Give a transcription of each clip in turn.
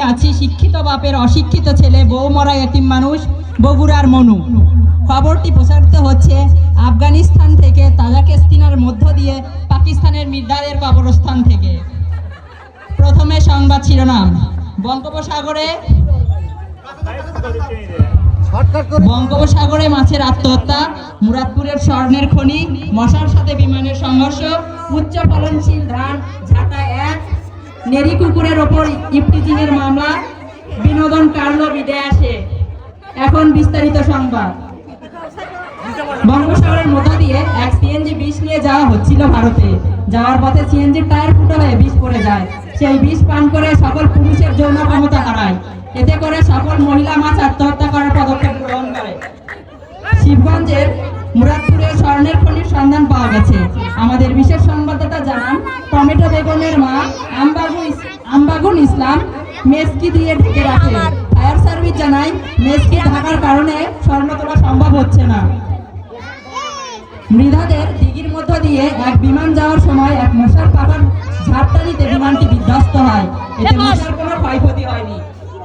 আছি শিক্ষিত বাপের অশিক্ষিত ছেলে, বউ মরা এতিম মানুষ, বগুড়ার মনু। খবরটি প্রচারিত হচ্ছে আফগানিস্তান থেকে তাজাকিস্তানের মধ্য দিয়ে পাকিস্তানের মির্জাদের কবরস্থান থেকে। প্রথমে সংবাদ শিরোনাম। বঙ্গোপসাগরে মাছের আত্মহত্যা, মুরাদপুরের স্বর্ণের খনি, মশার সাথে বিমানের সংঘর্ষ, উচ্চ ফলনশীল ধান ঝাঁটা 1, নেরি কুকুরের ওপর ইফটিজিংয়ের মামলা, বিনোদন কারল বিদেশে। এখন বিস্তারিত সংবাদ। বঙ্গোপসাগরের মধ্য দিয়ে এক সিএনজি বিষ নিয়ে যাওয়া হচ্ছিল ভারতে। যাওয়ার পথে সিএনজির টায়ার ফুটো হয়ে বিষ পড়ে যায়। সেই বিষ পান করে সকল পুরুষের যৌন ক্ষমতা হারায়। এতে করে সকল মহিলা মাছ আত্মহত্যা করার পদক্ষেপ গ্রহণ করে। শিবগঞ্জের মুরাদপুরের স্বর্ণের খনির সন্ধান পাওয়া গেছে। আমাদের বিশেষ সংবাদদাতা জানান, টমেটো বেগমের মা আমবাগুন ইসলাম মেসকি দিয়ে ঢেকে রাখে। ফায়ার সার্ভিস জানায়, মেসকি ঢাকার কারণে স্বর্ণ তোলা সম্ভব হচ্ছে না। মৃধাদের দিঘির মধ্য দিয়ে এক বিমান যাওয়ার সময় এক মশার পাখার ঝাপটানিতে বিমানটি বিধ্বস্ত হয়। এতে মশার কোনো ক্ষয়ক্ষতি হয়নি।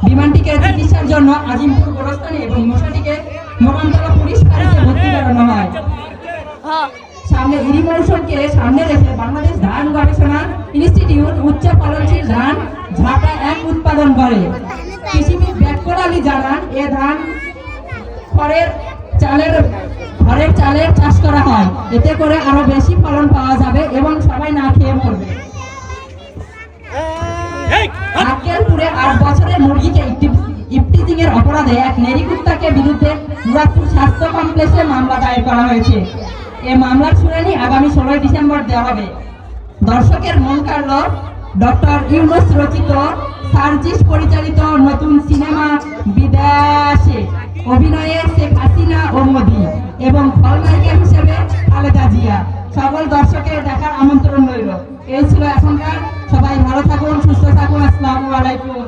বিমানটিকে চিকিৎসার জন্য আজিমপুর গোরস্থানে এবং মশাটিকে মোকামতলা পুলিশ ফাঁড়িতে ভর্তি করানো হয়। সামনে ইরি মৌসুমকে সামনে রেখে বাংলাদেশ ধান গবেষণা ইনস্টিটিউট উচ্চ ফলনশীল ধান ঝাঁটা 1 উৎপাদন করে। কৃষিবিদ ব্যাকর আলী জানান, এ ধান ঘরের চালের চাষ করা হয়। এতে করে আরো বেশি ফলন পাওয়া যাবে এবং সবাই না খেয়ে মরবে। আক্কেলপুরে 8 বছরের মুরগিকে ইফটিজিং এর অপরাধে এক নেরি কুত্তাকে বিরুদ্ধে মুরাদপুর স্বাস্থ্য কমপ্লেক্সে মামলা দায়ের করা হয়েছে। এই মামলার শুনানি আগামী 16 ডিসেম্বর দেওয়া হবে। দর্শকের মন কাড়ল ডক্টর ইউনুস রচিত সার্জিস পরিচালিত নতুন সিনেমা বিদেশে। অভিনয়ে শেখ হাসিনা ও মোদি এবং খলনায়িকা হিসেবে খালেদা জিয়া। সকল দর্শকের দেখার আমন্ত্রণ রইল। এই ছিল এখনকার। সবাই ভালো থাকুন, সুস্থ থাকুন। আসসালামু আলাইকুম।